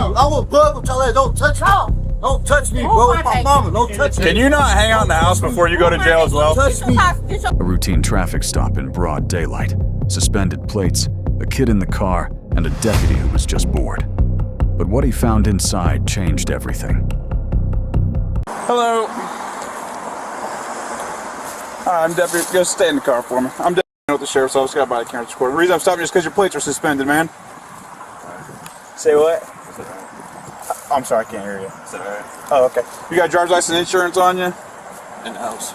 I will blow up your ass. Don't touch me. Don't touch me, bro. It's my mama. Don't touch me. Can you not hang out in the house before you go to jail as well? Touch me. A routine traffic stop in broad daylight, suspended plates, a kid in the car, and a deputy who was just bored. But what he found inside changed everything. Hello. I'm deputy. Just stay in the car for me. I'm deputy with the sheriff's office. Got by the camera recorder. The reason I'm stopping you is because your plates are suspended, man. Say what? I'm sorry, I can't hear you. Oh, okay. You got driver's license and insurance on you? In the house.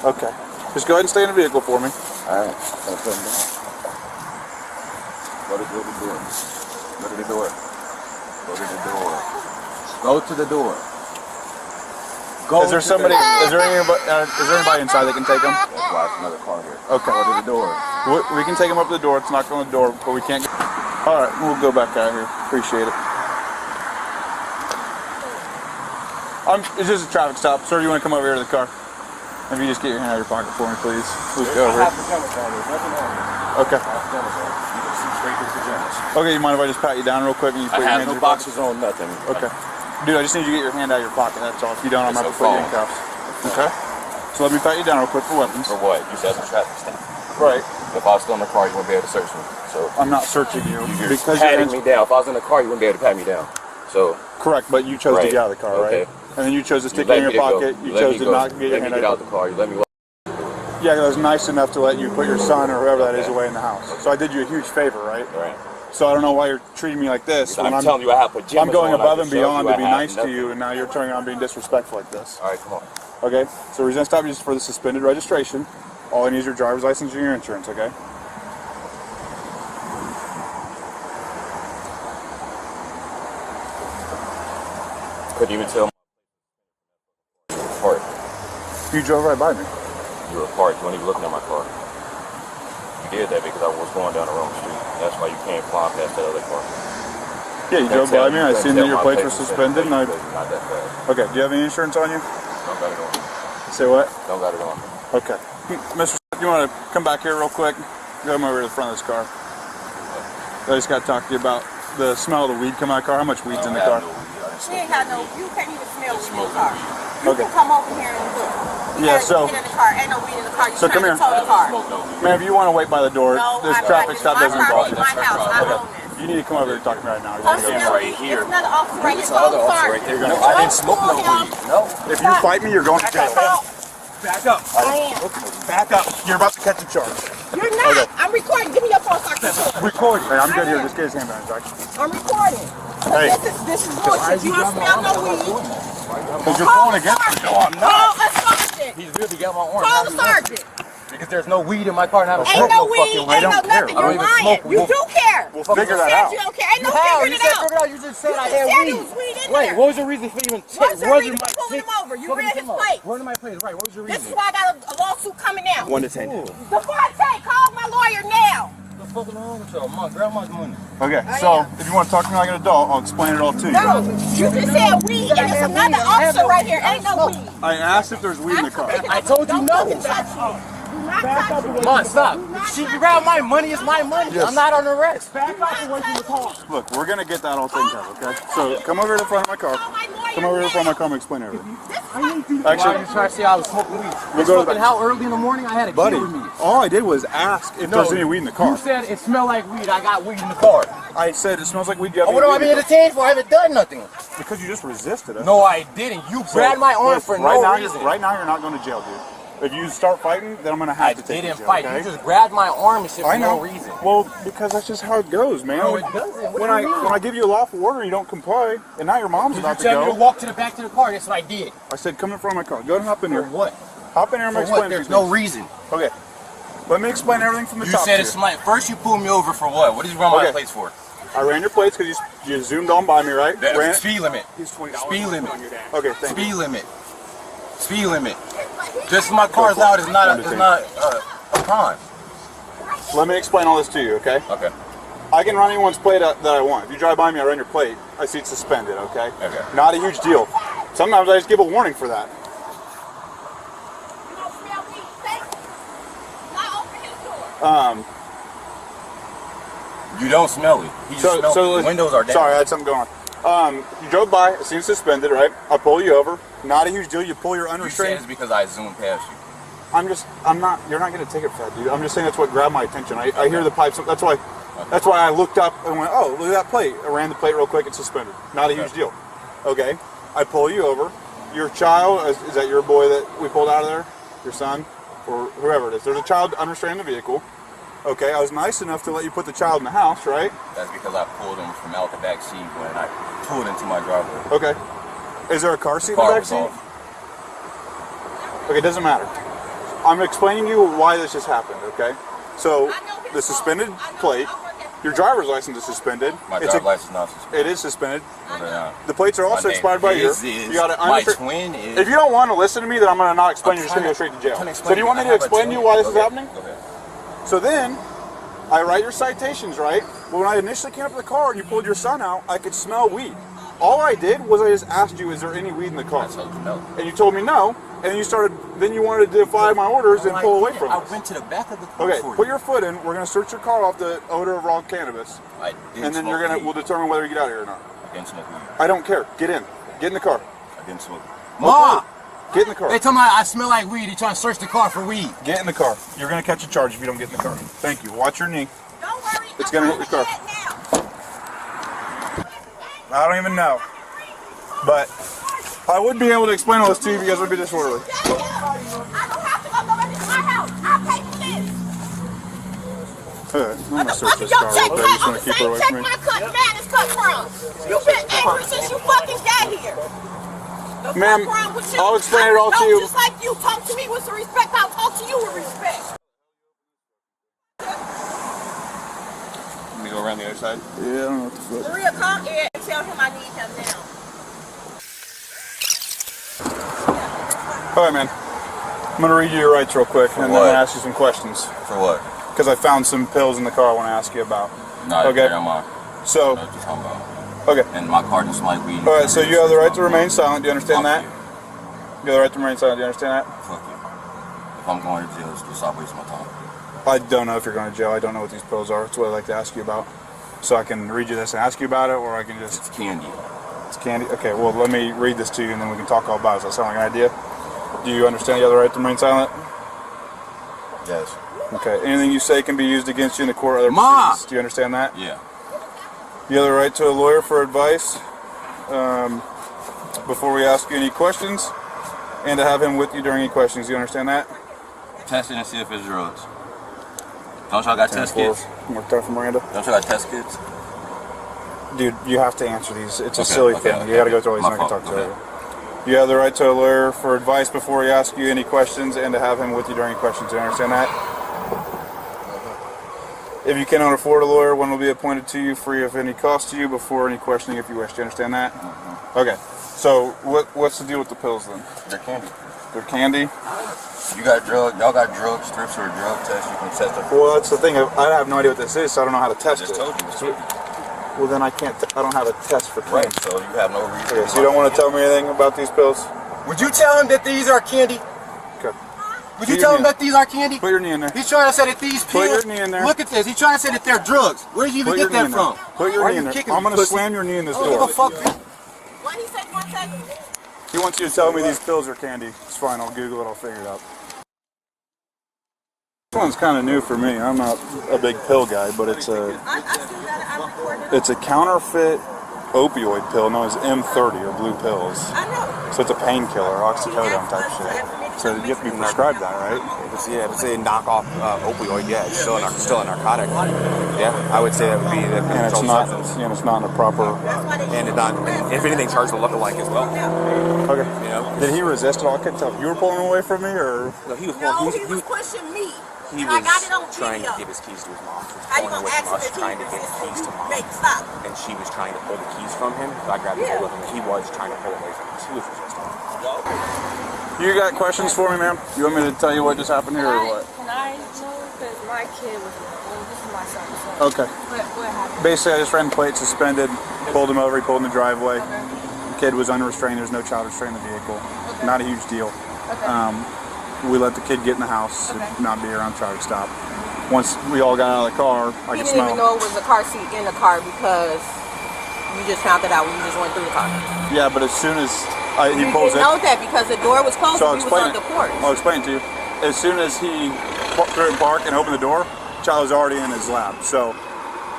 Okay. Just go ahead and stay in the vehicle for me. Alright. Go to the door. Go to the door. Go to the door. Go to the door. Go Is there somebody? Is there anybody inside that can take them? That's why it's another car here. Okay. Go to the door. We can take them up to the door. It's not on the door, but we can't get... All right, we'll go back out here. Appreciate it. It's just a traffic stop. Sir, you want to come over here to the car? If you just get your hand out of your pocket for me, please. Please go over here. Okay. Okay, you mind if I just pat you down real quick and you put your hands in your pocket? I have no boxes on, nothing. Okay. Dude, I just need you to get your hand out of your pocket, that's all. If you don't, I'm going to have to put you in cuffs. Okay? So let me pat you down real quick for weapons. For what? You said it's a traffic stop. Right. If I was still in the car, you wouldn't be able to search me. So I'm not searching you. You're because patting me down. If I was in the car, you wouldn't be able to pat me down. So correct, but you chose to get out of the car, right? And then you chose to stick it in your pocket. You chose to not get your hand out of the car. You let me. Yeah, I was nice enough to let you put your son or whoever that is away in the house. So I did you a huge favor, right? Right. So I don't know why you're treating me like this. I'm telling you I have pajamas I'm going on. above and beyond to be nice to you, and now you're turning around being disrespectful like this. All right, come on. Okay, so the reason I stopped you is for the suspended registration. All I need is your driver's license and your insurance, okay? Couldn't even tell my apart. You drove right by me. You were apart. You weren't even looking at my car. You did that because I was going down the wrong street. That's why you can't fly past that other car. Yeah, you drove by me. I seen that your plates were suspended, and I. Not that fast. Okay, do you have any insurance on you? Don't got it on. Say what? Don't got it on. Okay. Mr. You want to come back here real quick? Come over to the front of this car. I just got to talk to you about the smell of the weed coming out of the car. How much weed's in the car? She ain't got no, you can't even smell weed in the car. You can come over here and look. Yeah, so. In the car. Ain't no weed in the car. You so come here. Tow the car. Ma'am, if you want to wait by the door, No, this traffic stop doesn't involve you. My house. I own this. You need to come over here and talk to me right now. Right here. There's another officer right here. Another officer right there. No, I didn't smoke no weed. No. If you fight me, you're going to jail. Back up. I am. Back up. You're about to catch a charge. You're not. Okay. I'm recording. Give me your phone so I can record. Recording. Hey, I'm good here. Just get his hand back. I'm recording. Hey. This is bullshit. You don't smell no weed. Because you're going against me. No, I'm not. Call a sergeant. He's really got my arm. Call a sergeant. Because there's no weed in my car and I don't Ain't smoke no no weed. fucking weed. Ain't no nothing. You're lying. You do care. We'll figure that You out. said you don't care. Ain't no figuring it out. You just said I You had said weed. it was weed in Wait, there. what was your reason for even What's the reason for pulling him over? You read his plate. Where are my plates? Right, what was your reason? This is why I got a lawsuit coming out. 1 to 10. Devontae, call my lawyer now. What the fuck is wrong with y'all? My grandma's money. Okay, so if you want to talk to me like an adult, I'll explain it all to you. No, you just said weed, and there's another officer right here. Ain't no weed. I asked if there's weed in the car. I told you no. Don't touch me. Do not touch me. Come on, stop. She grabbed my money. It's my money. Yes. I'm not on arrest. Back up away from the car. Look, we're going to get that all taken care of, okay? So come over to the front of my car. Come over to the front of my car and explain everything. Why are you trying to say I was smoking weed? We'll It's go to fucking the- how early in the morning I had a Buddy, kid with me. all I did was ask if there's any weed in the car. You said it smelled like weed. I got weed in the car. I said it smells like weed. You have What am I any being weed in the car? detained for? I haven't done nothing. Because you just resisted us. No, I didn't. You grabbed my arm for right no now, reason. Right now, you're not going to jail, dude. If you start fighting, then I'm going to have I to take you didn't to jail, fight. okay? You just grabbed my arm and shit I for know. no reason. Well, because that's just how it goes, man. No, it doesn't. What When do you mean? I give you a lawful order, you don't comply, and now your mom's Did about you to tell me go. to walk to the back to the car? That's what I did. I said, come in front of my car. Go ahead and hop in For here. what? Hop in here and For explain what? There's everything. no reason. Okay. Let me explain everything from the You top. said to it's you. like first you pulled me over for what? What did you run my Okay. plates for? I ran your plates because you zoomed on by me, right? Ran. Speed limit. He's $20 Speed limit. Okay, thank you. Speed limit. Speed limit. Just my car's out is not a crime. Let me explain all this to you, okay? Okay. I can run anyone's plate that I want. If you drive by me, I run your plate. I see it's suspended, okay? Okay. Not a huge deal. Sometimes I just give a warning for that. You don't smell weed. Not open his door. You don't smell it. He just smells the windows are down. Sorry, I had something going on. You drove by, it seems suspended, right? I pull you over. Not a huge deal. You pull your You said unrestrained. it's because I zoomed past you. You're not going to take it for that, dude. I'm just saying that's what grabbed my attention. I hear the pipes. That's why I looked up and went, oh, look at that plate. I ran the plate real quick. It's suspended. Not a huge deal. Okay. I pull you over. Your child, is that your boy that we pulled out of there? Your son? Or whoever it is. There's a child unrestrained in the vehicle. Okay. I was nice enough to let you put the child in the house, right? That's because I pulled him from out the back seat when I pulled into my driveway. Okay. Is there a car seat in the Car back was seat? off. Okay, it doesn't matter. I'm explaining to you why this just happened, okay? So, the suspended plate, your driver's license is suspended. My driver's license is not suspended. It is suspended. No, they're not. The plates are also expired by you. You got to my twin is. If you don't want to listen to me, then I'm going to not explain. You're just going to go straight to jail. So do you want me to explain to you why this is happening? Go ahead. So then, I write your citations, right? But when I initially came up to the car and you pulled your son out, I could smell weed. All I did was I just asked you, is there any weed in the car? I told you no. And you told me no. And then you wanted to defy my orders and pull away from I us. went to the back of the car. Okay, for put you. your foot in. We're going to search your car off the odor of raw cannabis. I didn't And then smoke weed. we'll determine whether you get out of here or not. I didn't smoke weed. I don't care. Get in. Get in the car. I didn't smoke weed. Ma! Get in the car. They told me I smell like weed. They trying to search the car for weed. Get in the car. You're going to catch a charge if you don't get in the car. Thank you. Watch your knee. Don't worry. It's gonna hit your car. I don't even know. But I would be able to explain all this to you if you guys would be disorderly. I don't have to go back to my house. I'll pay for this. I'm going to search this car real quick. I just want to keep her away from me. My cut man is cut from. You've been angry since you fucking got here. Ma'am, I'll explain it all to you. Just like you talk to me with some respect, I'll talk to you with respect. Let me go around the other side. Yeah, I don't know what the fuck. Maria, come here and tell him I need him now. All right, man. I'm going to read you your rights real quick, and then I'm what? going to ask you some questions. For what? Because I found some pills in the car I want to ask you about. No, Okay. I'm on. So, What you talking about? okay. And my car just like weed. All right, so you have the right to remain silent. Do you understand Fuck that? you. You have the right to remain silent. Do you understand that? Fuck you. If I'm going to jail, just stop wasting my time. I don't know if you're going to jail. I don't know what these pills are. That's what I'd like to ask you about. So I can read you this and ask you about it, or I can just... It's candy. It's candy? Okay, well, let me read this to you, and then we can talk all about it. Does that sound like an idea? Do you understand you have the right to remain silent? Yes. Okay. Anything you say can be used against you in the court or other Ma! proceedings. Do you understand that? Yeah. You have the right to a lawyer for advice before we ask you any questions, and to have him with you during any questions. Do you understand that? Test it and see if it's drugs. Don't y'all got test kits? More time for Miranda. Don't y'all got test kits? Dude, you have to answer these. It's a Okay, silly okay, thing. okay, You got to go okay. through all these. My And I can fault. talk to Okay. you. You have the right to a lawyer for advice before we ask you any questions, and to have him with you during questions. Do you understand that? If you cannot afford a lawyer, one will be appointed to you free of any cost to you before any questioning if you wish. Do you understand that? Okay. So what's the deal with the pills then? They're candy. They're candy? You got y'all got drug strips or a drug test, you can test it. Well, that's the thing. I have no idea what this is, so I don't know how to I test just it. told you. It's candy. Well, then I can't. I don't have a test for Right, candy. so you have no reason. Okay, so you don't want to tell me anything about these pills? Would you tell him that these are candy? Okay. Would you Put tell your him knee- that these are candy? Put your knee in there. He's trying to say that these Put pills. your knee in there. Look at this. He's trying to say that they're drugs. Where did you even Put your get knee that in there. from? Put your Why are knee in you there. kicking I'm me, going to pussy? slam your knee in this I don't give door. a fuck. What he said, 1 second? He wants you to tell me these pills are candy. It's fine. I'll Google it. I'll figure it out. This one's kind of new for me. I'm not a big pill guy, but it's I still got it. I recorded it. a counterfeit opioid pill known as M30 or blue pills. I know. So it's a painkiller, oxycodone type shit. So you have to be prescribed that, right? If it's a knockoff opioid, yeah, it's still a narcotic. Yeah, I would say that would be the And it's controlled not, substance. it's not in a proper. And it's not, if anything, charged to look alike as well. Okay. You know, Did he resist at all? I couldn't tell. You were pulling away from me, or no, he was No, he was pushing me. he And I got it on was trying video. to give his keys to his mom. He was How you pulling gonna away ask from him us, if trying to he get the keys to mom. make stop? And she was trying to pull the keys from him. So I grabbed Yeah. hold of him. He was trying to pull away from us. He was resisting. you got questions for me, ma'am? You want me to tell you what just happened here, or what? Can I know? Because my kid was, well, this is my son. So Okay. what happened? Basically, I just ran the plate suspended, pulled him over, he pulled in the driveway. The kid was unrestrained, there's no child restrained in the vehicle. Not a huge deal. We let the kid get in the house, not be around traffic stop. Once we all got out of the car, I He could didn't even smell. know it was a car seat in the car because You just found that out when you just went through the car. Yeah, but as soon as he You pulls didn't in, know that because the door was closed so and we was on the porch. I'll explain it to you. As soon as he threw it park and opened the door, child was already in his lap. So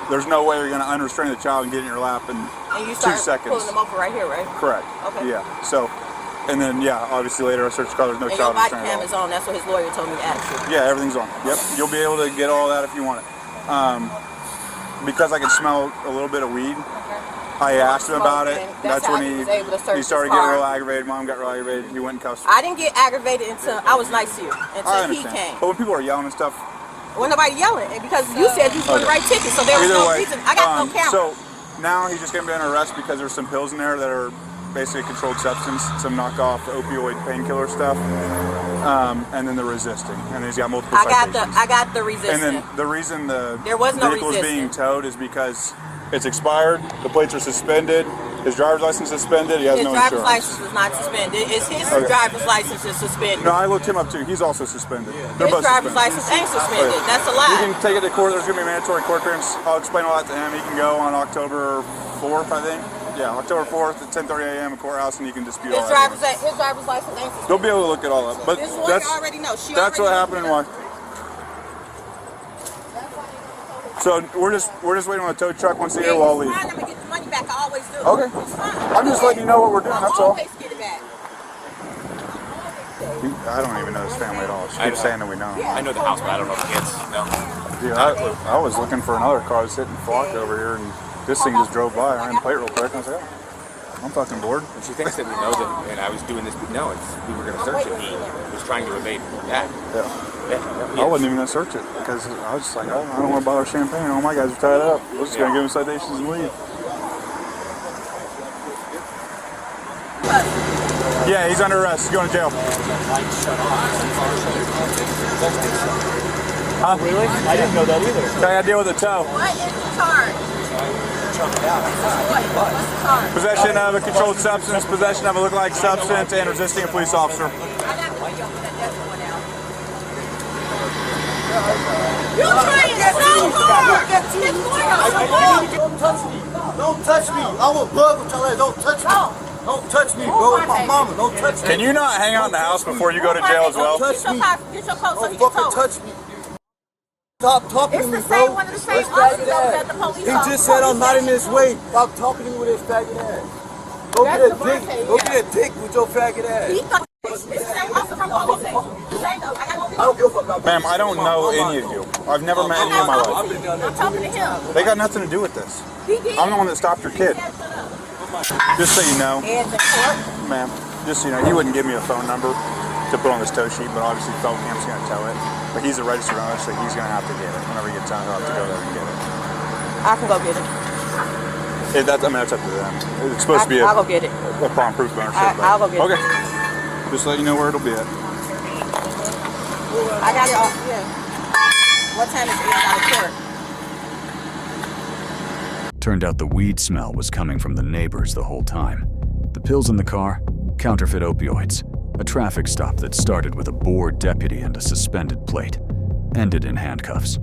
there's no way you're going to unrestrain the child and get in your lap in And you 2 started seconds. pulling them over right here, right? Correct. Okay. Yeah. So, and then obviously later I searched the car. There's no And your child body restraint cam at is all. on. That's what his lawyer told me to ask you. Yeah, everything's on. Yep. You'll be able to get all that if you want it. Because I can smell a little bit of weed. I asked him about it. That's That's how when he was able to search he started his getting car. real aggravated. Mom got real aggravated. He went and cussed. I didn't get aggravated until I was nice to you. I Until he understand. came. But when people are yelling and stuff, When nobody yelling, and because you said you was the right ticket, so there was either no way, reason. I got no count. So now he's just going to be under arrest because there's some pills in there that are basically a controlled substance, some knockoff opioid painkiller stuff, and then the resisting, and he's got multiple citations. I got the resistance. And then the reason the There was no vehicle is being resistance. towed is because it's expired, the plates are suspended, his driver's license is suspended, he has His no driver's insurance. license was not suspended. His Okay. driver's license is suspended. No, I looked him up too. He's also suspended. They're His both driver's suspended. license ain't suspended. Okay. That's a You lie. can take it to court. There's going to be mandatory court hearings. I'll explain all that to him. He can go on October 4th, I think. Yeah, October 4th at 10:30 a.m. at courthouse, and you can dispute all His that. driver's license ain't suspended. They'll be able to look it all up. But His lawyer that's already knows. that's what happened and why. So we're just waiting on the tow truck. Once they here, we'll all leave. I'm gonna get the money back. I always do. Okay. It's fine. I'm just letting you know what we're doing. That's all. Always get it back. I don't even know his family at all. She keeps saying that we know him. I know the house, but I don't know the kids. No. Dude, I was looking for another car that's hitting flock over here, and this thing just drove by. I ran the plate real quick, and I was like, oh, I'm fucking bored. And she thinks that we know that, and I was doing this. No, we were going to search it. He was trying to evade that. Yeah. Yeah. I wasn't even gonna search it because I was just like, oh, I don't want to bother champagne. All my guys are tied up. We're just gonna give them citations and leave. Yeah, he's under arrest. He's going to jail. Huh? Really? I didn't know that either. I got to deal with the tow. What is the charge? What's the charge? Possession of a controlled substance, possession of a lookalike substance, and resisting a police officer. I got the video for that one now. You're trying so hard! Don't touch me. Don't touch me. I will blood with your leg. Don't touch me. Don't touch me, bro. It's my mama. Don't touch me. Can you not hang out in the house before you go to jail as well? Touch me. Get your coat so Don't he can fucking tow. touch me. Stop talking It's to me, the same bro. one of the same This officers faggot that was ass. at the police He officer. just said I'm not in this way. Stop talking to me with this faggot ass. Go That's get the a dick. birthday, Go yeah. get a dick with your faggot ass. He thought it's the same officer from police station. Same though. I got I don't give a fuck about Ma'am, I don't know any of you. I've never met any in my life. I'm talking to him. They got nothing to do with this. He did. I'm the one that stopped your kid. Just so you know, And the court. ma'am, just so you know, he wouldn't give me a phone number to put on this tow sheet, but obviously Feltcamp's going to tow it. But he's a registered owner, so he's going to have to get it. Whenever he gets out, he'll have to go there and get it. I can go get it. That's up to them. It's supposed to be I'll go get it. upon proof of ownership. but- I'll go get it. Okay. Just let you know where it'll be at. I got it off. Yeah. What time is it out of court? Turned out the weed smell was coming from the neighbors the whole time. The pills in the car, counterfeit opioids. A traffic stop that started with a bored deputy and a suspended plate, ended in handcuffs.